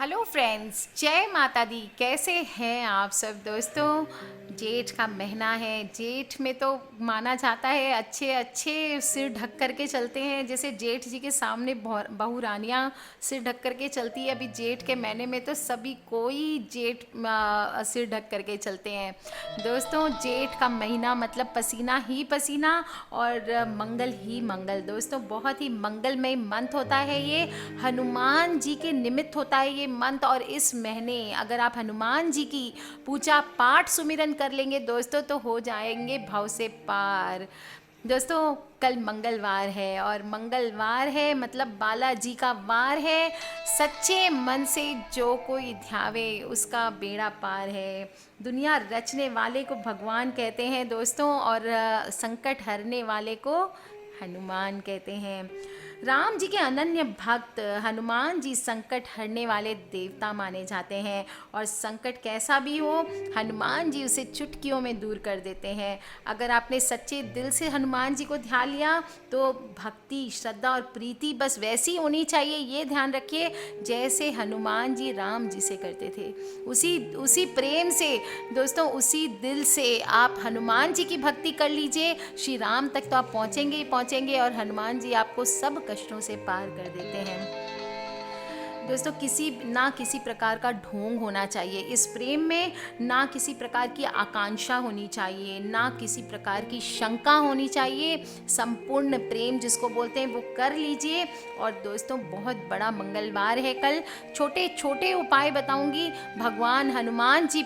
Hello friends, जय माता दी। कैसे हैं आप सब दोस्तों। जेठ का महीना है। जेठ में तो माना जाता है अच्छे अच्छे सिर ढक कर के चलते हैं। जैसे जेठ जी के सामने बहू रानियाँ सिर ढक कर के चलती है। अभी जेठ के महीने में तो सभी कोई जेठ सिर ढक कर के चलते हैं दोस्तों। जेठ का महीना मतलब पसीना ही पसीना और मंगल ही मंगल। दोस्तों बहुत ही मंगलमय मंथ होता है ये। हनुमान जी के निमित्त होता है ये मंथ। और इस महीने अगर आप हनुमान जी की पूजा पाठ सुमिरन कर लेंगे दोस्तों तो हो जाएंगे भव से पार। दोस्तों कल मंगलवार है और मंगलवार है मतलब बालाजी का वार है। सच्चे मन से जो कोई ध्यावे उसका बेड़ा पार है। दुनिया रचने वाले को भगवान कहते हैं दोस्तों और संकट हरने वाले को हनुमान कहते हैं। राम जी के अनन्य भक्त हनुमान जी संकट हरने वाले देवता माने जाते हैं। और संकट कैसा भी हो हनुमान जी उसे चुटकियों में दूर कर देते हैं। अगर आपने सच्चे दिल से हनुमान जी को ध्यान लिया तो भक्ति श्रद्धा और प्रीति बस वैसी होनी चाहिए। ये ध्यान रखिए जैसे हनुमान जी राम जी से करते थे। उसी उसी प्रेम से दोस्तों उसी दिल से आप हनुमान जी की भक्ति कर लीजिए। श्री राम तक तो आप पहुँचेंगे ही पहुँचेंगे और हनुमान जी आपको सब कष्टों से पार कर देते हैं। दोस्तों किसी प्रकार का ढोंग होना चाहिए इस प्रेम में। ना किसी प्रकार की आकांक्षा होनी चाहिए, ना किसी प्रकार की शंका होनी चाहिए। संपूर्ण प्रेम जिसको बोलते हैं वो कर लीजिए। और दोस्तों बहुत बड़ा मंगलवार है कल। छोटे छोटे उपाय बताऊंगी भगवान हनुमान जी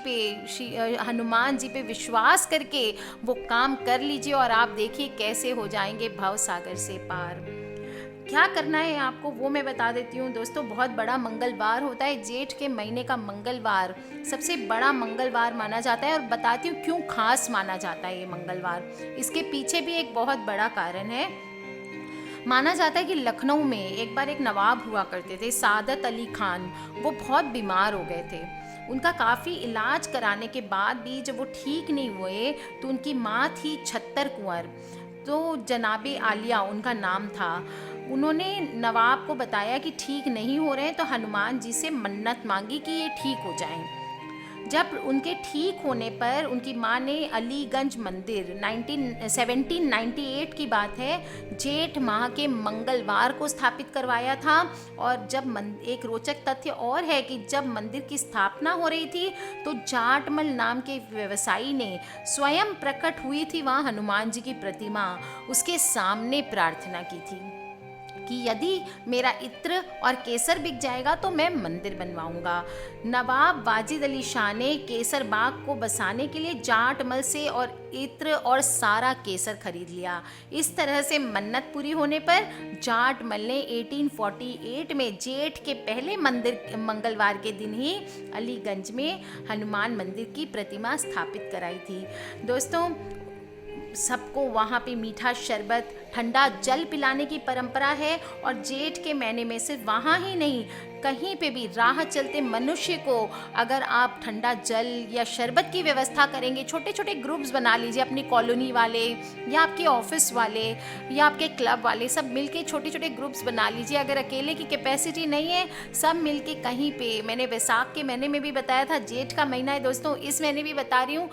पे विश्वास करके वो काम कर लीजिए और आप देखिए कैसे हो जाएंगे भव सागर से पार। क्या करना है आपको वो मैं बता देती हूँ दोस्तों। बहुत बड़ा मंगलवार होता है जेठ के महीने का मंगलवार सबसे बड़ा मंगलवार माना जाता है। और बताती हूँ क्यों खास माना जाता है ये मंगलवार। इसके पीछे भी एक बहुत बड़ा कारण है। माना जाता है कि लखनऊ में एक बार एक नवाब हुआ करते थे सादत अली खान। वो बहुत बीमार हो गए थे। उनका काफ़ी इलाज कराने के बाद भी जब वो ठीक नहीं हुए तो उनकी माँ थी छत्तर कुंवर। तो जनाबे आलिया उनका नाम था। उन्होंने नवाब को बताया कि ठीक नहीं हो रहे हैं तो हनुमान जी से मन्नत मांगी कि ये ठीक हो जाएं। जब उनके ठीक होने पर उनकी माँ ने अलीगंज मंदिर 1798 की बात है जेठ माह के मंगलवार को स्थापित करवाया था। और जब एक रोचक तथ्य और है कि जब मंदिर की स्थापना हो रही थी तो जाटमल नाम के व्यवसायी ने स्वयं प्रकट हुई थी वहाँ हनुमान जी की प्रतिमा उसके सामने प्रार्थना की थी कि यदि मेरा इत्र और केसर बिक जाएगा तो मैं मंदिर बनवाऊंगा। नवाब वाजिद अली शाह ने केसर बाग को बसाने के लिए जाटमल से और इत्र और सारा केसर खरीद लिया। इस तरह से मन्नत पूरी होने पर जाटमल ने 1848 में जेठ के पहले मंगलवार के दिन ही अलीगंज में हनुमान मंदिर की प्रतिमा स्थापित कराई थी। दोस्तों सबको वहाँ पे मीठा शरबत ठंडा जल पिलाने की परंपरा है। और जेठ के महीने में सिर्फ वहाँ ही नहीं कहीं पे भी राह चलते मनुष्य को अगर आप ठंडा जल या शरबत की व्यवस्था करेंगे। छोटे छोटे ग्रुप्स बना लीजिए अपनी कॉलोनी वाले या आपके ऑफिस वाले या आपके क्लब वाले सब मिलके छोटे छोटे ग्रुप्स बना लीजिए। अगर अकेले की कैपेसिटी नहीं है सब मिलके कहीं पे, मैंने वैसाख के महीने में भी बताया था जेठ का महीना है दोस्तों, इस महीने भी बता रही हूँ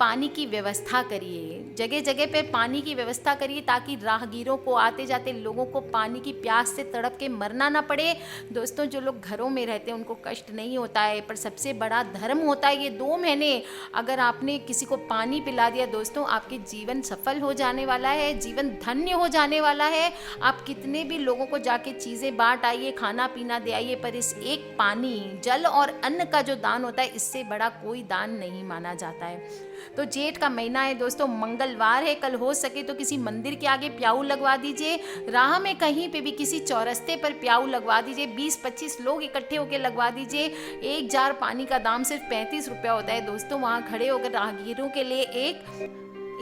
पानी की व्यवस्था करिए। जगह जगह पे पानी की व्यवस्था करिए ताकि राहगीरों को आते जाते लोगों को पानी की प्यास से तड़प के मरना ना पड़े। दोस्तों जो लोग घरों में रहते हैं उनको कष्ट नहीं होता है पर सबसे बड़ा धर्म होता है ये 2 महीने अगर आपने किसी को पानी पिला दिया दोस्तों आपके जीवन सफल हो जाने वाला है, जीवन धन्य हो जाने वाला है। आप कितने भी लोगों को जाके चीज़ें बांट आइए, खाना पीना दे आइए, पर इस एक पानी जल और अन्न का जो दान होता है इससे बड़ा कोई दान नहीं माना जाता है। तो जेठ का महीना है दोस्तों, मंगलवार है, कल हो सके तो किसी मंदिर के आगे प्याऊ लगवा दीजिए। राह में कहीं पे भी किसी चौरस्ते पर प्याऊ लगवा दीजिए। 20-25 लोग इकट्ठे होकर लगवा दीजिए। 1 जार पानी का दाम सिर्फ 35 रुपया होता है दोस्तों। वहाँ खड़े होकर राहगीरों के लिए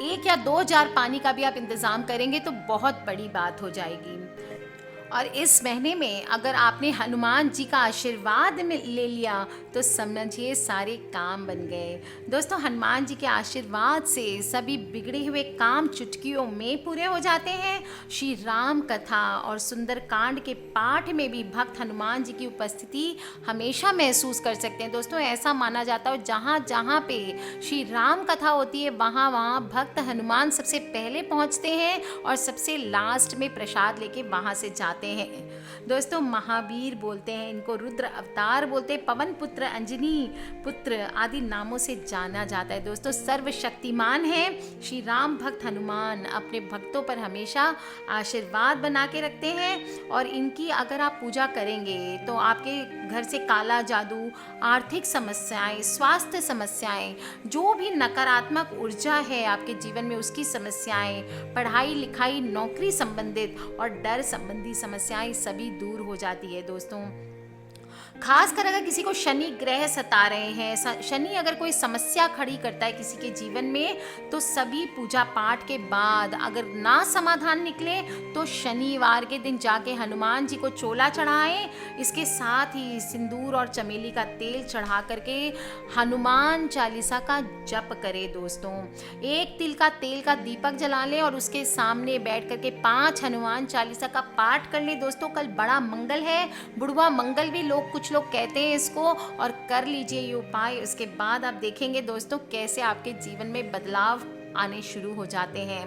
एक या 2 जार पानी का भी आप इंतज़ाम करेंगे तो बहुत बड़ी बात हो जाएगी। और इस महीने में अगर आपने हनुमान जी का आशीर्वाद ले लिया तो समझिए सारे काम बन गए। दोस्तों, हनुमान जी के आशीर्वाद से सभी बिगड़े हुए काम चुटकियों में पूरे हो जाते हैं। श्री राम कथा और सुंदर कांड के पाठ में भी भक्त हनुमान जी की उपस्थिति हमेशा महसूस कर सकते हैं। दोस्तों, ऐसा माना जाता है जहाँ जहाँ पे श्री राम कथा होती है वहाँ वहाँ भक्त हनुमान सबसे पहले पहुँचते हैं और सबसे लास्ट में प्रसाद लेके वहाँ से जाते हैं। दोस्तों, महावीर बोलते हैं इनको, रुद्र अवतार बोलते हैं, पवन पुत्र, अंजनी पुत्र आदि नामों से जाना जाता है। दोस्तों, सर्वशक्तिमान है श्री राम। भक्त हनुमान अपने भक्तों पर हमेशा आशीर्वाद बना के रखते हैं और इनकी अगर आप पूजा करेंगे तो आपके घर से काला जादू, आर्थिक समस्याएं, स्वास्थ्य समस्याएं, जो भी नकारात्मक ऊर्जा है आपके जीवन में उसकी समस्याएं, पढ़ाई लिखाई, नौकरी संबंधित और डर संबंधी समस्याएं सभी दूर हो जाती है। दोस्तों, खासकर अगर किसी को शनि ग्रह सता रहे हैं, शनि अगर कोई समस्या खड़ी करता है किसी के जीवन में, तो सभी पूजा पाठ के बाद अगर ना समाधान निकले तो शनिवार के दिन जाके हनुमान जी को चोला चढ़ाएं। इसके साथ ही सिंदूर और चमेली का तेल चढ़ा करके हनुमान चालीसा का जप करें। दोस्तों, एक तिल का तेल का दीपक जला लें और उसके सामने बैठ करके 5 हनुमान चालीसा का पाठ कर लें। दोस्तों, कल बड़ा मंगल है, बुढ़वा मंगल भी कुछ लोग कहते हैं इसको, और कर लीजिए ये उपाय। उसके बाद आप देखेंगे दोस्तों कैसे आपके जीवन में बदलाव आने शुरू हो जाते हैं।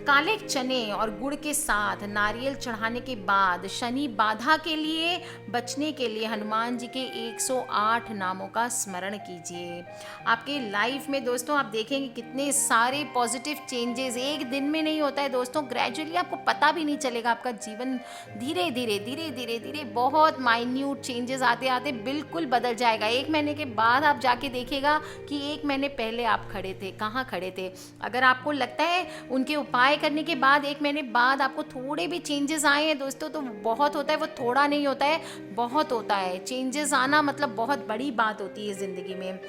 काले चने और गुड़ के साथ नारियल चढ़ाने के बाद शनि बाधा के लिए बचने के लिए हनुमान जी के 108 नामों का स्मरण कीजिए। आपके लाइफ में दोस्तों आप देखेंगे कितने सारे पॉजिटिव चेंजेस एक दिन में नहीं होता है। दोस्तों, ग्रेजुअली आपको पता भी नहीं चलेगा, आपका जीवन धीरे धीरे धीरे धीरे धीरे बहुत माइन्यूट चेंजेस आते आते बिल्कुल बदल जाएगा। 1 महीने के बाद आप जाके देखिएगा कि 1 महीने पहले आप खड़े थे, कहाँ खड़े थे। अगर आपको लगता है उनके उपाय करने के बाद 1 महीने बाद आपको थोड़े भी चेंजेस आए हैं दोस्तों, तो बहुत होता है, वो थोड़ा नहीं होता है, बहुत होता है। चेंजेस आना मतलब बहुत बड़ी बात होती है ज़िंदगी में।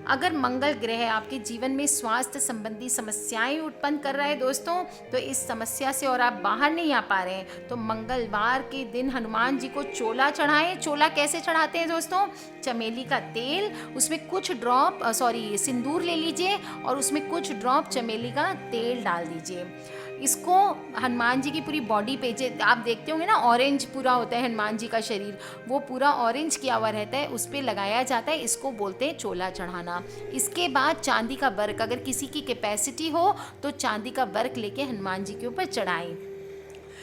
अगर मंगल ग्रह आपके जीवन में स्वास्थ्य संबंधी समस्याएं उत्पन्न कर रहा है दोस्तों, तो इस समस्या से और आप बाहर नहीं आ पा रहे हैं तो मंगलवार के दिन हनुमान जी को चोला चढ़ाएं। चोला कैसे चढ़ाते हैं दोस्तों? चमेली का तेल, उसमें कुछ ड्रॉप सिंदूर ले लीजिए और उसमें कुछ ड्रॉप चमेली का तेल डाल दीजिए। इसको हनुमान जी की पूरी बॉडी पे, आप देखते होंगे ना ऑरेंज पूरा होता है हनुमान जी का शरीर, वो पूरा ऑरेंज किया हुआ रहता है, उस पर लगाया जाता है। इसको बोलते हैं चोला चढ़ाना। इसके बाद चांदी का वर्क, अगर किसी की कैपेसिटी हो तो चांदी का वर्क लेके हनुमान जी के ऊपर चढ़ाएं।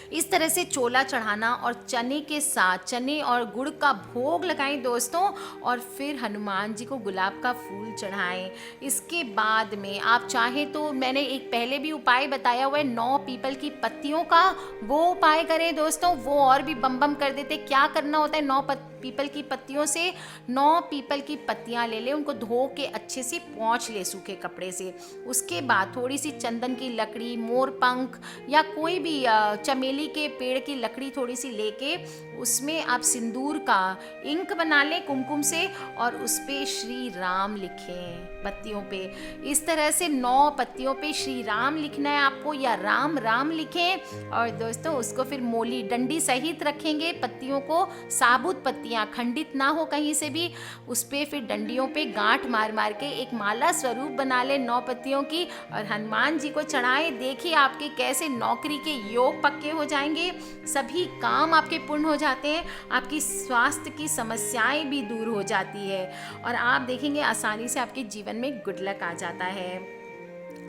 इस तरह से चोला चढ़ाना और चने के साथ चने और गुड़ का भोग लगाएं दोस्तों, और फिर हनुमान जी को गुलाब का फूल चढ़ाएं। इसके बाद में आप चाहें तो मैंने एक पहले भी उपाय बताया हुआ है 9 पीपल की पत्तियों का, वो उपाय करें दोस्तों, वो और भी बम बम कर देते। क्या करना होता है? 9 पीपल की पत्तियों से 9 पीपल की पत्तियां ले ले, उनको धो के अच्छे से पोंछ ले सूखे कपड़े से। उसके बाद थोड़ी सी चंदन की लकड़ी, मोर पंख या कोई भी चमेली के पेड़ की लकड़ी थोड़ी सी लेके उसमें आप सिंदूर का इंक बना लें कुमकुम से और उस पे श्री राम लिखें पत्तियों पे। इस तरह से 9 पत्तियों पे श्री राम लिखना है आपको, या राम राम लिखें। और दोस्तों उसको फिर मोली डंडी सहित रखेंगे पत्तियों को, साबुत पत्तियां खंडित ना हो कहीं से भी, उस पे फिर डंडियों पे गांठ मार मार के एक माला स्वरूप बना ले 9 पत्तियों की और हनुमान जी को चढ़ाएं। देखिए आपके कैसे नौकरी के योग पक्के हो जाएंगे, सभी काम आपके पूर्ण हो जाते हैं, आपकी स्वास्थ्य की समस्याएं भी दूर हो जाती है और आप देखेंगे आसानी से आपके जीवन में गुड लक आ जाता है।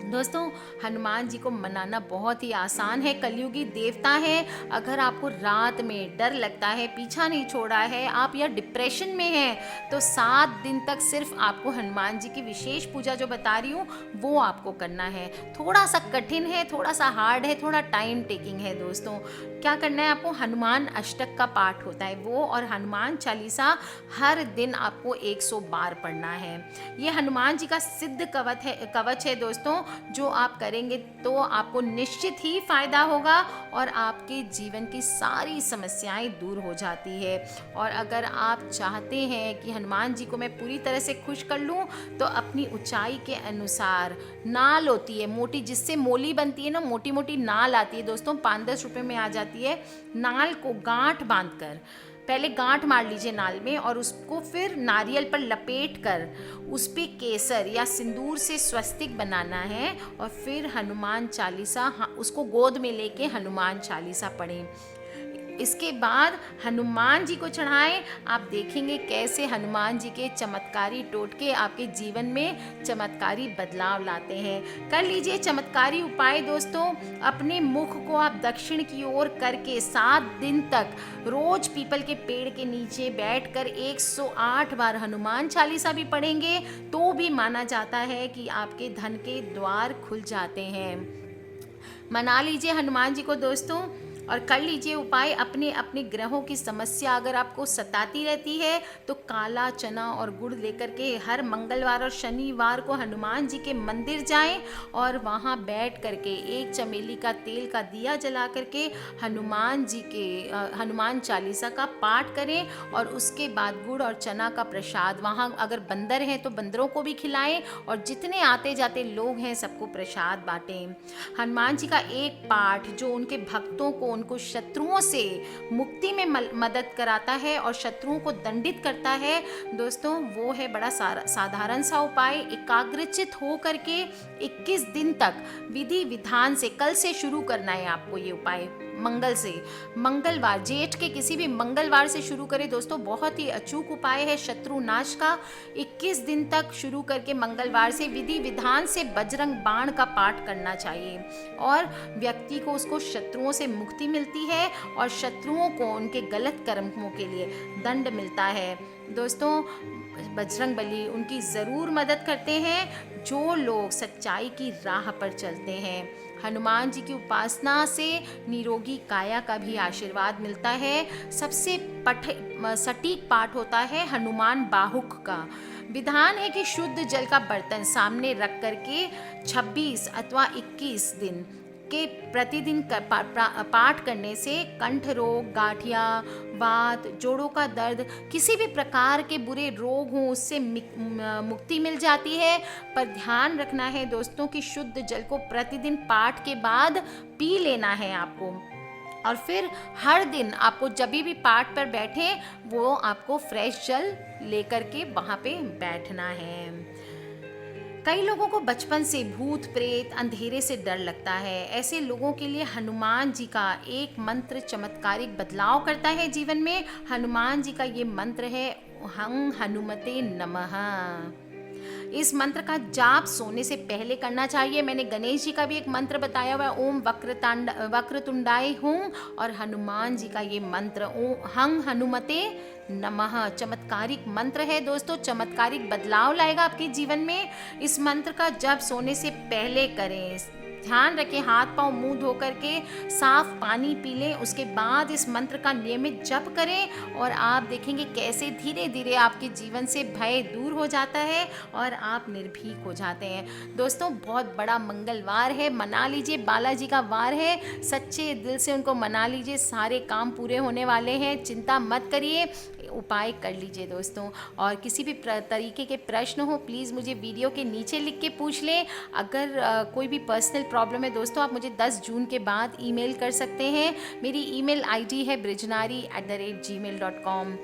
दोस्तों हनुमान जी को मनाना बहुत ही आसान है, कलयुगी देवता है। अगर आपको रात में डर लगता है, पीछा नहीं छोड़ा है, आप या डिप्रेशन में हैं, तो 7 दिन तक सिर्फ आपको हनुमान जी की विशेष पूजा जो बता रही हूँ वो आपको करना है। थोड़ा सा कठिन है, थोड़ा सा हार्ड है, थोड़ा टाइम टेकिंग है। दोस्तों क्या करना है आपको? हनुमान अष्टक का पाठ होता है वो, और हनुमान चालीसा हर दिन आपको 100 बार पढ़ना है। ये हनुमान जी का सिद्ध कवच है दोस्तों, जो आप करेंगे तो आपको निश्चित ही फ़ायदा होगा और आपके जीवन की सारी समस्याएं दूर हो जाती है। और अगर आप चाहते हैं कि हनुमान जी को मैं पूरी तरह से खुश कर लूं, तो अपनी ऊंचाई के अनुसार नाल होती है मोटी, जिससे मोली बनती है ना, मोटी मोटी नाल आती है दोस्तों, 5-10 रुपए में आ जाती है। नाल को गांठ बांधकर पहले गांठ मार लीजिए नाल में, और उसको फिर नारियल पर लपेट कर उस पे केसर या सिंदूर से स्वस्तिक बनाना है, और फिर हनुमान चालीसा उसको गोद में लेके हनुमान चालीसा पढ़ें। इसके बाद हनुमान जी को चढ़ाएं। आप देखेंगे कैसे हनुमान जी के चमत्कारी टोटके आपके जीवन में चमत्कारी बदलाव लाते हैं। कर लीजिए चमत्कारी उपाय दोस्तों। अपने मुख को आप दक्षिण की ओर करके 7 दिन तक रोज पीपल के पेड़ के नीचे बैठकर 108 बार हनुमान चालीसा भी पढ़ेंगे तो भी माना जाता है कि आपके धन के द्वार खुल जाते हैं। मना लीजिए हनुमान जी को दोस्तों, और कर लीजिए उपाय। अपने अपने ग्रहों की समस्या अगर आपको सताती रहती है तो काला चना और गुड़ लेकर के हर मंगलवार और शनिवार को हनुमान जी के मंदिर जाएं और वहां बैठ करके एक चमेली का तेल का दिया जला करके हनुमान जी के हनुमान चालीसा का पाठ करें, और उसके बाद गुड़ और चना का प्रसाद वहां अगर बंदर हैं तो बंदरों को भी खिलाएं, और जितने आते जाते लोग हैं सबको प्रसाद बांटें। हनुमान जी का एक पाठ जो उनके भक्तों को, उनको शत्रुओं से मुक्ति में मदद कराता है और शत्रुओं को दंडित करता है दोस्तों, वो है बड़ा साधारण सा उपाय। एकाग्रचित हो करके 21 दिन तक विधि विधान से कल से शुरू करना है आपको ये उपाय। मंगलवार, जेठ के किसी भी मंगलवार से शुरू करें दोस्तों, बहुत ही अचूक उपाय है शत्रु नाश का। 21 दिन तक शुरू करके मंगलवार से विधि विधान से बजरंग बाण का पाठ करना चाहिए, और व्यक्ति को उसको शत्रुओं से मुक्ति मिलती है और शत्रुओं को उनके गलत कर्मों के लिए दंड मिलता है दोस्तों। बजरंग बली उनकी ज़रूर मदद करते हैं जो लोग सच्चाई की राह पर चलते हैं। हनुमान जी की उपासना से निरोगी काया का भी आशीर्वाद मिलता है। सबसे सटीक पाठ होता है हनुमान बाहुक का। विधान है कि शुद्ध जल का बर्तन सामने रख करके 26 अथवा 21 दिन के प्रतिदिन पाठ करने से कंठ रोग, गाठिया, वात, जोड़ों का दर्द, किसी भी प्रकार के बुरे रोग हों उससे मुक्ति मिल जाती है। पर ध्यान रखना है दोस्तों कि शुद्ध जल को प्रतिदिन पाठ के बाद पी लेना है आपको, और फिर हर दिन आपको जब भी पाठ पर बैठें वो आपको फ्रेश जल लेकर के वहाँ पे बैठना है। कई लोगों को बचपन से भूत प्रेत अंधेरे से डर लगता है। ऐसे लोगों के लिए हनुमान जी का एक मंत्र चमत्कारिक बदलाव करता है जीवन में। हनुमान जी का ये मंत्र है हं हनुमते नमः। इस मंत्र का जाप सोने से पहले करना चाहिए। मैंने गणेश जी का भी एक मंत्र बताया हुआ है, ओम वक्रतुंडाय हूँ, और हनुमान जी का ये मंत्र ओम हं हनुमते नमः चमत्कारिक मंत्र है दोस्तों, चमत्कारिक बदलाव लाएगा आपके जीवन में। इस मंत्र का जप सोने से पहले करें। ध्यान रखें हाथ पांव मुंह धो करके साफ पानी पी लें, उसके बाद इस मंत्र का नियमित जप करें और आप देखेंगे कैसे धीरे धीरे आपके जीवन से भय दूर हो जाता है और आप निर्भीक हो जाते हैं। दोस्तों बहुत बड़ा मंगलवार है, मना लीजिए, बालाजी का वार है, सच्चे दिल से उनको मना लीजिए, सारे काम पूरे होने वाले हैं, चिंता मत करिए, उपाय कर लीजिए दोस्तों। और किसी भी तरीके के प्रश्न हो प्लीज़ मुझे वीडियो के नीचे लिख के पूछ लें। अगर कोई भी पर्सनल प्रॉब्लम है दोस्तों आप मुझे 10 जून के बाद ईमेल कर सकते हैं। मेरी ईमेल आईडी है brijnari@gmail.com।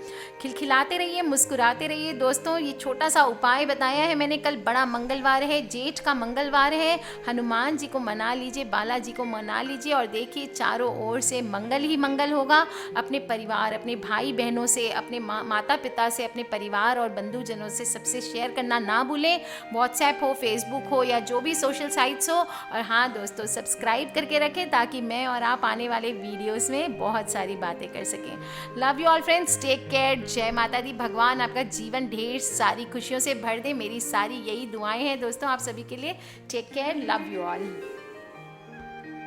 खिलखिलाते रहिए, मुस्कुराते रहिए दोस्तों। ये छोटा सा उपाय बताया है मैंने, कल बड़ा मंगलवार है, जेठ का मंगलवार है, हनुमान जी को मना लीजिए, बालाजी को मना लीजिए और देखिए चारों ओर से मंगल ही मंगल होगा। अपने परिवार, अपने भाई बहनों से, अपने माता पिता से, अपने परिवार और बंधुजनों से सबसे शेयर करना ना भूलें, व्हाट्सएप हो, फेसबुक हो या जो भी सोशल साइट्स हो। और हाँ दोस्तों सब्सक्राइब करके रखें ताकि मैं और आप आने वाले वीडियोस में बहुत सारी बातें कर सकें। Love you all friends, take care, जय माता दी। भगवान आपका जीवन ढेर सारी खुशियों से भर दे, मेरी सारी यही दुआएं हैं दोस्तों आप सभी के लिए। Take care, love you all.